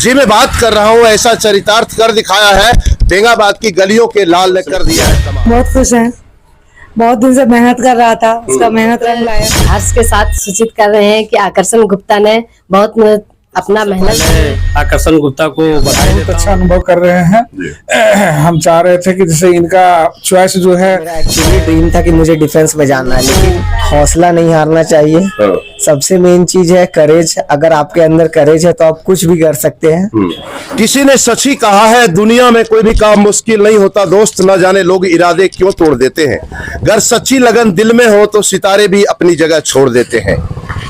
जी मैं बात कर रहा हूँ, ऐसा चरितार्थ कर दिखाया है, बेंगाबाद की गलियों के लाल ने कर दिया है कमाल। बहुत खुश हैं, बहुत दिन से मेहनत कर रहा था, उसका मेहनत रंग लाया। हर्ष के साथ सूचित कर रहे हैं कि आकर्षण गुप्ता ने बहुत अपना मेहनत आकर्षण गुप्ता को बधाई बहुत अच्छा अनुभव कर रहे हैं। हम चाह रहे थे कि जैसे इनका चॉइस जो है, मेरा एक्चुअली ड्रीम था कि मुझे डिफेंस में जाना है, लेकिन हौसला नहीं हारना चाहिए। सबसे मेन चीज है करेज। अगर आपके अंदर करेज है तो आप कुछ भी कर सकते हैं। किसी ने सच ही कहा है, दुनिया में कोई भी काम मुश्किल नहीं होता दोस्त, न जाने लोग इरादे क्यों तोड़ देते हैं। अगर सच्ची लगन दिल में हो तो सितारे भी अपनी जगह छोड़ देते हैं।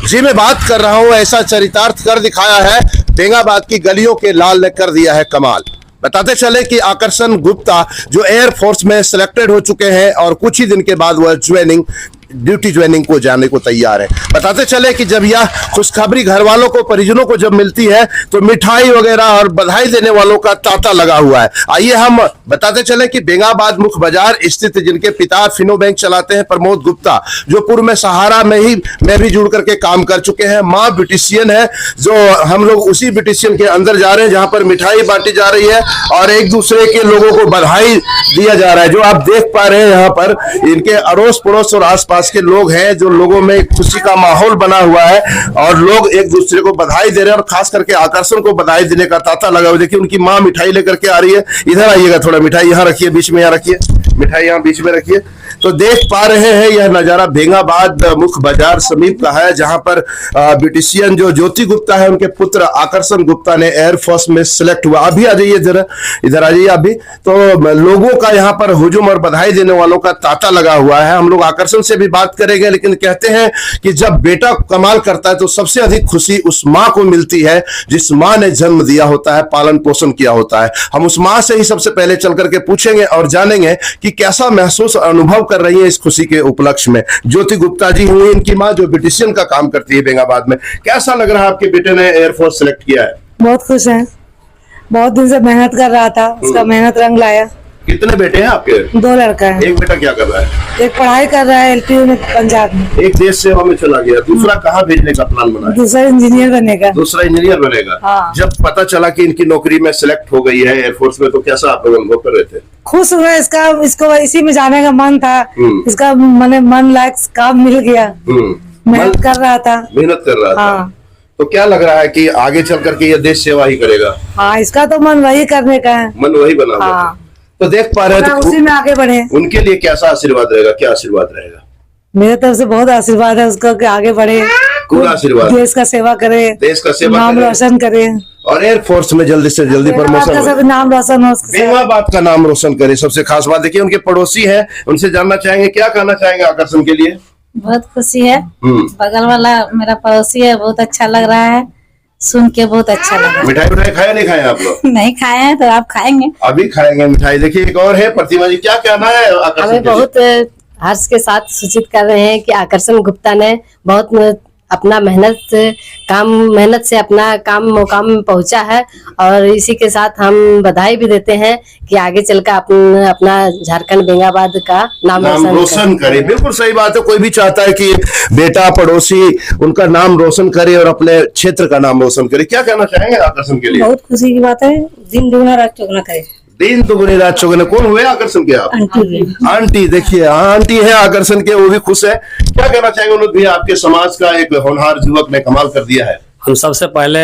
जी मैं बात कर रहा हूँ, ऐसा चरितार्थ कर दिखाया है, बेंगाबाद की गलियों के लाल ने कर दिया है कमाल। बताते चले कि आकर्षण गुप्ता जो एयरफोर्स में सिलेक्टेड हो चुके हैं और कुछ ही दिन के बाद वह ड्यूटी ज्वाइनिंग को जाने को तैयार है। बताते चले कि जब यह खुशखबरी घर वालों को, परिजनों को जब मिलती है तो मिठाई वगैरह और बधाई देने वालों का तांता लगा हुआ है। आइए हम बताते चले कि बेंगाबाद मुख्य बाजार स्थित जिनके पिता फिनो बैंक चलाते हैं प्रमोद गुप्ता, जो पूर्व में सहारा में भी जुड़ करके काम कर चुके हैं। माँ ब्यूटिशियन है, जो हम लोग उसी ब्यूटिशियन के अंदर जा रहे हैं जहां पर मिठाई बांटी जा रही है और एक दूसरे के लोगों को बधाई दिया जा रहा है। जो आप देख पा रहे हैं यहाँ पर इनके अड़ोस पड़ोस और आसपास के लोग हैं, जो लोगों में खुशी का माहौल बना हुआ है और लोग एक दूसरे को बधाई दे रहे हैं और खास करके आकर्षण को बधाई देने का तांता लगा हुआ है। देखिए उनकी माँ मिठाई लेकर के आ रही है। इधर आइएगा, थोड़ा मिठाई यहाँ रखिए, बीच में यहाँ रखिए, मिठाई यहाँ बीच में रखिए। तो देख पा रहे हैं यह नजारा बेंगाबाद मुख्य बाजार समीप का है, जहां पर ब्यूटिशियन जो ज्योति गुप्ता है, उनके पुत्र आकर्षण गुप्ता ने एयरफोर्स में सिलेक्ट हुआ। अभी आ जाइए जरा, इधर आ जाइए अभी। तो लोगों का यहाँ पर हुजूम और बधाई देने वालों का तांता लगा हुआ है। हम लोग आकर्षण से भी बात करेंगे, लेकिन कहते हैं कि जब बेटा कमाल करता है तो सबसे अधिक खुशी उस माँ को मिलती है जिस माँ ने जन्म दिया होता है, पालन पोषण किया होता है। हम उस माँ से ही सबसे पहले चल करके पूछेंगे और जानेंगे कि कैसा महसूस अनुभव कर रही है इस खुशी के उपलक्ष्य में। ज्योति गुप्ता जी हुई इनकी माँ, जो ब्यूटिशियन का काम करती है बेंगाबाद में। कैसा लग रहा है आपके बेटे ने एयरफोर्स सिलेक्ट किया है? बहुत खुश हैं, बहुत दिन से मेहनत कर रहा था, उसका मेहनत रंग लाया। कितने बेटे हैं आपके? 2 लड़का है। एक बेटा क्या कर रहा है? एक पढ़ाई कर रहा है LTU में, पंजाब में। एक देश सेवा में चला गया, दूसरा कहाँ भेजने का प्लान बना है? दूसरा इंजीनियर बनेगा। दूसरा इंजीनियर बनेगा। हाँ। जब पता चला कि इनकी नौकरी में सिलेक्ट हो गई है एयरफोर्स में, तो कैसा आप लोग अनुभव कर रहे थे? खुश हुए, इसको इसी में जाने का मन था। इसका मन लायक काम मिल गया। मेहनत कर रहा था। मेहनत कर रहा था। तो क्या लग रहा है कि आगे चल करके ये देश सेवा ही करेगा? हाँ, इसका तो मन वही करने का है। मन वही बना हुआ है। हाँ। तो देख पा रहे हैं तो उसी में आगे बढ़े। उनके लिए कैसा आशीर्वाद रहेगा? क्या आशीर्वाद रहेगा? मेरे तरफ से बहुत आशीर्वाद है उसका कि आगे बढ़े, पूरा आशीर्वाद, देश का सेवा करे, देश का सेवा नाम रोशन करे और एयरफोर्स में जल्दी से जल्दी प्रमोशन हो, सब नाम रोशन हो, बेंगाबाद का नाम रोशन करे। सबसे खास बात देखिए, उनके पड़ोसी हैं, उनसे जानना चाहेंगे क्या कहना चाहेंगे आकर्षण के लिए। बहुत खुशी है, बगल वाला मेरा पड़ोसी है, बहुत अच्छा लग रहा है, सुन के बहुत अच्छा लगा। मिठाई खाया नहीं खाया आप लोग? नहीं खाए हैं, तो आप खाएंगे? अभी खाएंगे मिठाई। देखिए एक और है, प्रतिमा जी क्या कहना है आकर्षण? हमें बहुत हर्ष के साथ सूचित कर रहे हैं कि आकर्षण गुप्ता ने बहुत अपना मेहनत से अपना काम मुकाम में पहुंचा है और इसी के साथ हम बधाई भी देते हैं कि आगे चलकर अपना झारखंड बेंगाबाद का नाम रोशन करे। बिल्कुल सही बात है, कोई भी चाहता है कि बेटा पड़ोसी उनका नाम रोशन करे और अपने क्षेत्र का नाम रोशन करे। क्या कहना चाहेंगे आकर्षण के लिए? बहुत खुशी की बात है, दिन दुगना रात चौगुना करे। दिन दुगनी रात चौगुना। कौन हुए आकर्षण के? आप आंटी। देखिए आंटी है आकर्षण के, वो भी खुश है। क्या कहना चाहेंगे उन्होंने भी? आपके समाज का एक होनहार युवक ने कमाल कर दिया है। हम सबसे पहले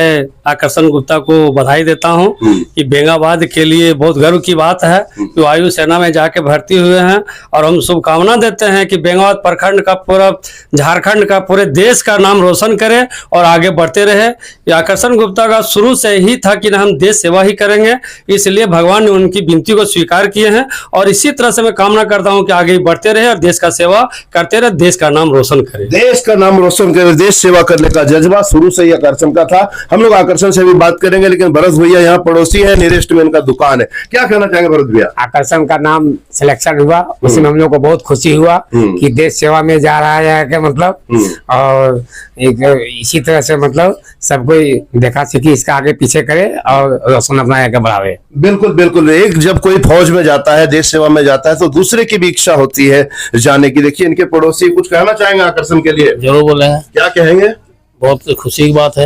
आकर्षण गुप्ता को बधाई देता हूं कि बेंगाबाद के लिए बहुत गर्व की बात है कि वायु सेना में जाके भर्ती हुए हैं और हम शुभकामना देते हैं कि बेंगाबाद प्रखंड का, पूरा झारखंड का, पूरे देश का नाम रोशन करे और आगे बढ़ते रहे। ये आकर्षण गुप्ता का शुरू से ही था कि हम देश सेवा ही करेंगे, इसलिए भगवान ने उनकी विनती को स्वीकार किए हैं और इसी तरह से मैं कामना करता हूँ कि आगे बढ़ते रहे और देश का सेवा करते रहे, देश का नाम रोशन करे। देश का नाम रोशन करे, देश सेवा करने का जज्बा शुरू से ही आकर्षण का था। हम लोग आकर्षण से भी बात करेंगे, लेकिन भरत भैया यहाँ पड़ोसी है, नियरेस्ट में इनका दुकान है। क्या कहना चाहेंगे भरत भैया? आकर्षण का नाम सिलेक्शन हुआ, उसमें हम लोग को बहुत खुशी हुआ कि देश सेवा में जा रहा है क्या मतलब, और इसी तरह से मतलब सबको देखा सीखी इसका आगे पीछे करे और रोशन अपना आगे बढ़ावे। बिल्कुल बिल्कुल। एक जब कोई फौज में जाता है, देश सेवा में जाता है, तो दूसरे की भी इच्छा होती है जाने की। देखिए इनके पड़ोसी कुछ कहना चाहेंगे आकर्षण के लिए? जरूर बोलेंगे। क्या कहेंगे? बहुत खुशी की बात है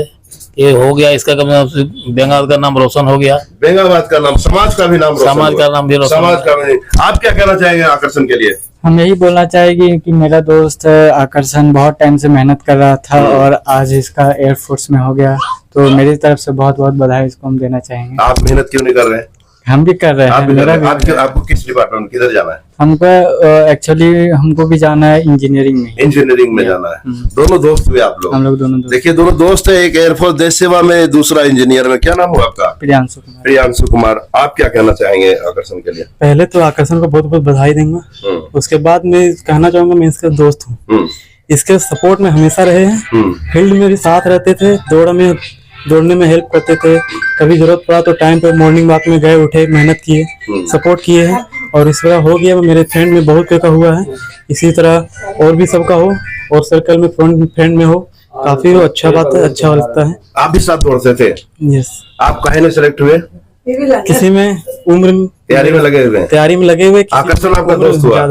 ये हो गया, इसका बेंगाल का नाम रोशन हो गया, बेंगाबाद का नाम, समाज का भी नाम रोशन समाज हुआ। का नाम भी रोशन समाज हुआ। का भी। आप क्या कहना चाहेंगे आकर्षण के लिए? हम यही बोलना चाहेंगे कि मेरा दोस्त आकर्षण बहुत टाइम से मेहनत कर रहा था और आज इसका एयरफोर्स में हो गया, तो मेरी तरफ से बहुत बहुत बधाई इसको हम देना चाहेंगे। आप मेहनत क्यों नहीं कर रहे हैं? हम भी कर रहे आप हैं। भी कर मेरा रहे हैं। भी आपको किस डिपार्टमेंट, किधर जाना है? हमको एक्चुअली हमको भी जाना है इंजीनियरिंग में। इंजीनियरिंग में जाना है। दोनों दोस्त हुए आप लोग? हम लोग दोनों दोस्त। देखिए दोनों दोस्त है, एक एयरफोर्स देश सेवा में, दूसरा इंजीनियर में। क्या नाम हुआ आपका? प्रियांशु कुमार। प्रियांशु कुमार। आप क्या कहना चाहेंगे आकर्षण के लिए? पहले तो आकर्षण को बहुत बहुत बधाई दूंगा, उसके बाद मैं कहना चाहूंगा मैं इसका दोस्त हूँ, इसके सपोर्ट में हमेशा रहे हैं, फील्ड में भी साथ रहते थे, दौड़ने में हेल्प करते थे, कभी जरूरत पड़ा तो टाइम पे मॉर्निंग वॉक में गए, उठे, मेहनत किए, सपोर्ट किए हैं और इस तरह हो गया। मेरे फ्रेंड में बहुत का हुआ है, इसी तरह और भी सबका हो और सर्कल में फ्रेंड में हो, काफी अच्छा बात है, अच्छा लगता है। आप भी साथ दौड़ते थे? यस। आप काहे में सेलेक्ट हुए? किसी में उम्र में तैयारी में लगे हुए हैं? तैयारी में लगे हुए। आकर्षण आपका दोस्त हुआ?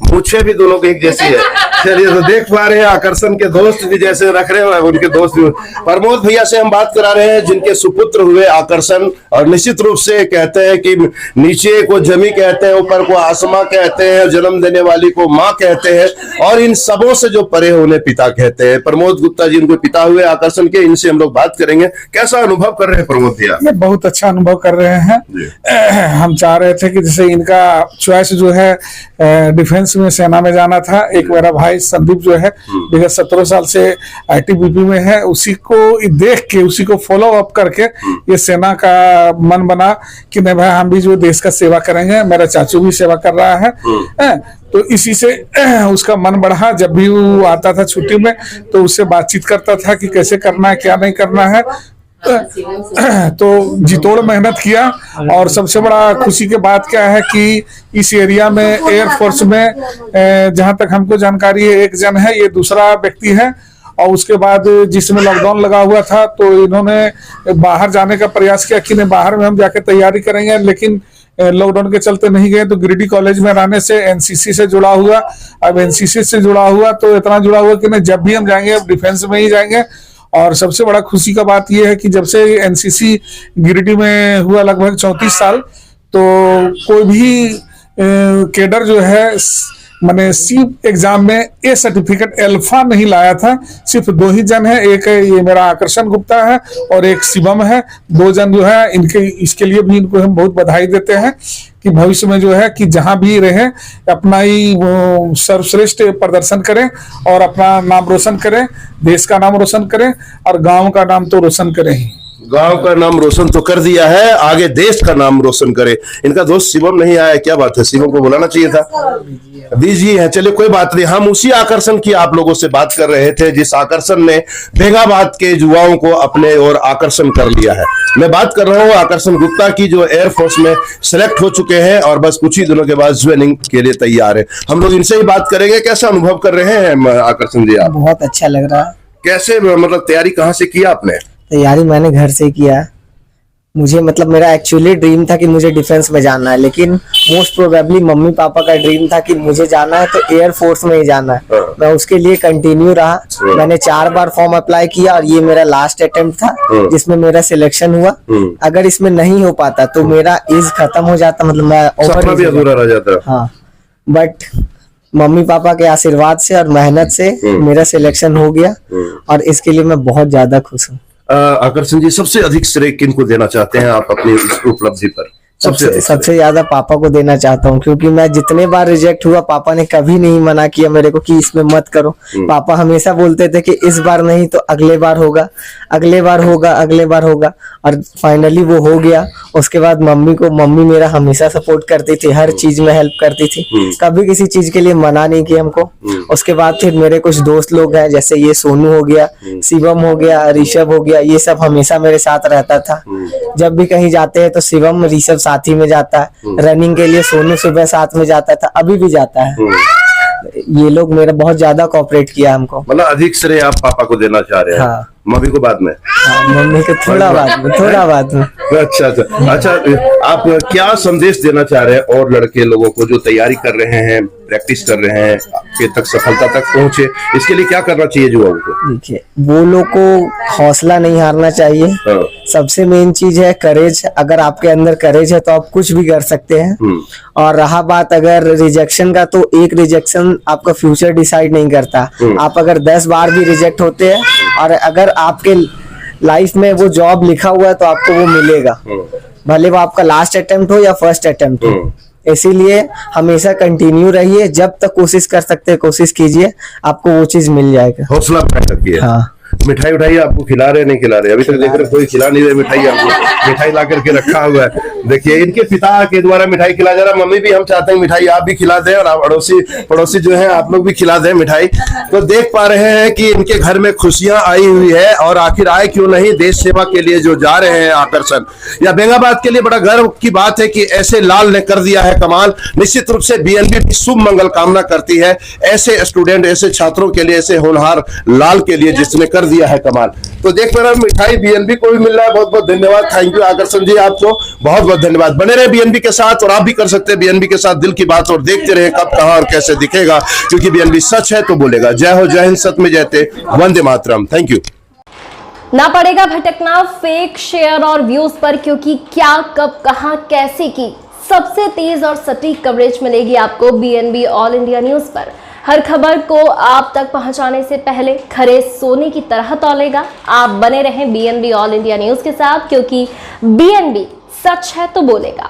पूछे भी दोनों की एक जैसी है। चलिए तो देख पा रहे हैं आकर्षण के दोस्त भी जैसे रख रहे हैं उनके दोस्त भी। प्रमोद भैया से हम बात करा रहे हैं जिनके सुपुत्र हुए आकर्षण, और निश्चित रूप से कहते हैं कि नीचे को जमी कहते हैं, ऊपर को आसमां कहते हैं, जन्म देने वाली को माँ कहते हैं और इन सबों से जो परे उन्हें पिता कहते हैं। प्रमोद गुप्ता जी उनको पिता हुए आकर्षण के, इनसे हम लोग बात करेंगे। कैसा अनुभव कर रहे हैं प्रमोद भैया? ये बहुत अच्छा अनुभव कर रहे हैं। हम चाह रहे थे कि जैसे इनका चॉइस जो है डिफेंस में, सेना में जाना था। एक मेरा भाई संदीप जो है 17 साल से आईटीबीपी में है, उसी को देख के, उसी को फॉलो अप करके ये सेना का मन बना कि नहीं भाई हम भी जो देश का सेवा करेंगे। मेरा चाचू भी सेवा कर रहा है, तो इसी से उसका मन बढ़ा। जब भी वो आता था छुट्टी में तो उससे बातचीत करता था कि कैसे करना है, क्या नहीं करना है। तो जितोड़ मेहनत किया और सबसे बड़ा खुशी की बात क्या है कि इस एरिया में एयरफोर्स में जहां तक हमको जानकारी है एक जन है, ये दूसरा व्यक्ति है। और उसके बाद जिसमें लॉकडाउन लगा हुआ था तो इन्होंने बाहर जाने का प्रयास किया कि नहीं बाहर में हम जाके तैयारी करेंगे, लेकिन लॉकडाउन के चलते नहीं गए। तो गिरिडीह कॉलेज में रहने से एनसीसी से जुड़ा हुआ, अब एनसीसी से जुड़ा हुआ तो इतना जुड़ा हुआ कि नहीं जब भी हम जाएंगे डिफेंस में ही जाएंगे। और सबसे बड़ा खुशी का बात यह है कि जब से एनसीसी गिरिडीह में हुआ लगभग 34 साल, तो कोई भी केडर जो है मैंने सी एग्जाम में ए सर्टिफिकेट अल्फा नहीं लाया था। सिर्फ 2 ही जन है, एक है ये मेरा आकर्षण गुप्ता है और एक शिवम है। 2 जन जो है इनके, इसके लिए भी इनको हम बहुत बधाई देते हैं कि भविष्य में जो है कि जहां भी रहे अपना ही सर्वश्रेष्ठ प्रदर्शन करें और अपना नाम रोशन करें, देश का नाम रोशन करें और गांव का नाम तो रोशन करें ही। गांव का नाम रोशन तो कर दिया है, आगे देश का नाम रोशन करे। इनका दोस्त शिवम नहीं आया, क्या बात है? शिवम को बुलाना चाहिए था। बिजी है, चलिए कोई बात नहीं। हम उसी आकर्षण की आप लोगों से बात कर रहे थे जिस आकर्षण ने बेंगाबाद के युवाओं को अपने ओर आकर्षण कर लिया है। मैं बात कर रहा हूँ आकर्षण गुप्ता की, जो एयरफोर्स में सिलेक्ट हो चुके हैं और बस कुछ ही दिनों के बाद ज्वाइनिंग के लिए तैयार है। हम लोग इनसे ही बात करेंगे। कैसा अनुभव कर रहे हैं आकर्षण जी आप? बहुत अच्छा लग रहा है। कैसे, मतलब तैयारी कहाँ से किया आपने? तैयारी मैंने घर से किया। मुझे मतलब मेरा एक्चुअली ड्रीम था कि मुझे डिफेंस में जाना है, लेकिन मोस्ट प्रोबेबली मम्मी पापा का ड्रीम था कि मुझे जाना है तो एयर फोर्स में ही जाना है। मैं उसके लिए कंटिन्यू रहा। मैंने 4 बार फॉर्म अप्लाई किया और ये मेरा लास्ट अटेम्प्ट था जिसमें मेरा सिलेक्शन हुआ। अगर इसमें नहीं हो पाता तो मेरा एज खत्म हो जाता, मतलब मैं सपना भी अधूरा रह जाता। हाँ, बट मम्मी पापा के आशीर्वाद से और मेहनत से मेरा सिलेक्शन हो गया और इसके लिए मैं बहुत ज्यादा खुश हूँ। आकर्षण जी, सबसे अधिक श्रेय किनको देना चाहते हैं आप अपनी उपलब्धि पर? सबसे ज्यादा पापा को देना चाहता हूँ, क्योंकि मैं जितने बार रिजेक्ट हुआ पापा ने कभी नहीं मना किया मेरे को कि इसमें मत करो। पापा हमेशा बोलते थे कि इस बार नहीं तो अगले बार होगा, अगले बार होगा, अगले बार होगा, और फाइनली वो हो गया। उसके बाद मम्मी मेरा हमेशा सपोर्ट करती थी, हर चीज में हेल्प करती थी, कभी किसी चीज के लिए मना नहीं किया हमको। उसके बाद फिर मेरे कुछ दोस्त लोग हैं, जैसे ये सोनू हो गया, शिवम हो गया, ऋषभ हो गया, ये सब हमेशा मेरे साथ रहता था। जब भी कहीं जाते हैं तो शिवम ऋषभ साथ ही में जाता है। रनिंग के लिए सोनू सुबह साथ में जाता था, अभी भी जाता है। ये लोग मेरा बहुत ज्यादा कोऑपरेट किया हमको। मतलब अधिक श्रेय आप पापा को देना चाह रहे हैं? हाँ। मम्मी को बाद में? हाँ, मम्मी को थोड़ा बाद में। अच्छा अच्छा अच्छा। आप क्या संदेश देना चाह रहे हैं और लड़के लोगों को जो तैयारी कर रहे हैं, प्रैक्टिस कर रहे हैं, के तक सफलता तक पहुंचे, इसके लिए क्या करना चाहिए युवाओं को? देखिए, वो लोग को हौसला नहीं हारना चाहिए। हाँ। सबसे मेन चीज है करेज। अगर आपके अंदर करेज है तो आप कुछ भी कर सकते हैं। और रहा बात अगर रिजेक्शन का, तो एक रिजेक्शन आपका फ्यूचर डिसाइड नहीं करता। आप अगर 10 बार भी रिजेक्ट होते हैं और अगर आपके लाइफ में वो जॉब लिखा हुआ है तो आपको वो मिलेगा, भले वो आपका लास्ट अटेम्प्ट हो या फर्स्ट अटेम्प्ट हो। इसीलिए हमेशा कंटिन्यू रहिए, जब तक कोशिश कर सकते हैं कोशिश कीजिए, आपको वो चीज मिल जाएगा। हौसला बढ़ा रखिए। हाँ। मिठाई उठाई आपको खिला रहे नहीं खिला रहे? अभी तक देख रहे कोई खिला नहीं रहे मिठाई। आपको मिठाई ला करके रखा हुआ है। देखिए, इनके पिता के द्वारा मिठाई खिला जा रहा। मम्मी भी हम चाहते हैं मिठाई आप भी खिला दें और अड़ोसी पड़ोसी जो है आप लोग भी खिला दें मिठाई। तो देख पा रहे हैं कि इनके घर में खुशियां आई हुई है, और आखिर आए क्यों नहीं, देश सेवा के लिए जो जा रहे हैं आकर्षण, या बेंगाबाद के लिए बड़ा गर्व की बात है कि ऐसे लाल ने कर दिया है कमाल। निश्चित रूप से बीएनबी भी शुभ मंगल कामना करती है ऐसे स्टूडेंट, ऐसे छात्रों के लिए, ऐसे होनहार लाल के लिए जिसने कर दिया है कमाल। तो देख पा रहे मिठाई बीएनबी को भी मिल रहा है। बहुत बहुत धन्यवाद। थैंक यू आकर्षण जी, आपको बहुत बहुत धन्यवाद। बने रहे बीएनबी के साथ, और आप भी कर सकते हैं बीएनबी के साथ दिल की बात, और देखते रहे कब कहां और कैसे दिखेगा, क्योंकि बीएनबी सच है तो बोलेगा। जय हो, जय हिंद, सत्य में जयते, वंदे मातरम। Thank you. ना पड़ेगा भटकना फेक शेयर और व्यूज पर, क्योंकि क्या, कब, कहां, कैसे की सबसे तेज और सटीक कवरेज मिलेगी आपको बीएनबी ऑल इंडिया न्यूज पर। हर खबर को आप तक पहुंचाने से पहले खरे सोने की तरह तौलेगा। आप बने रहें बीएनबी ऑल इंडिया न्यूज के साथ, क्योंकि बीएनबी सच है तो बोलेगा।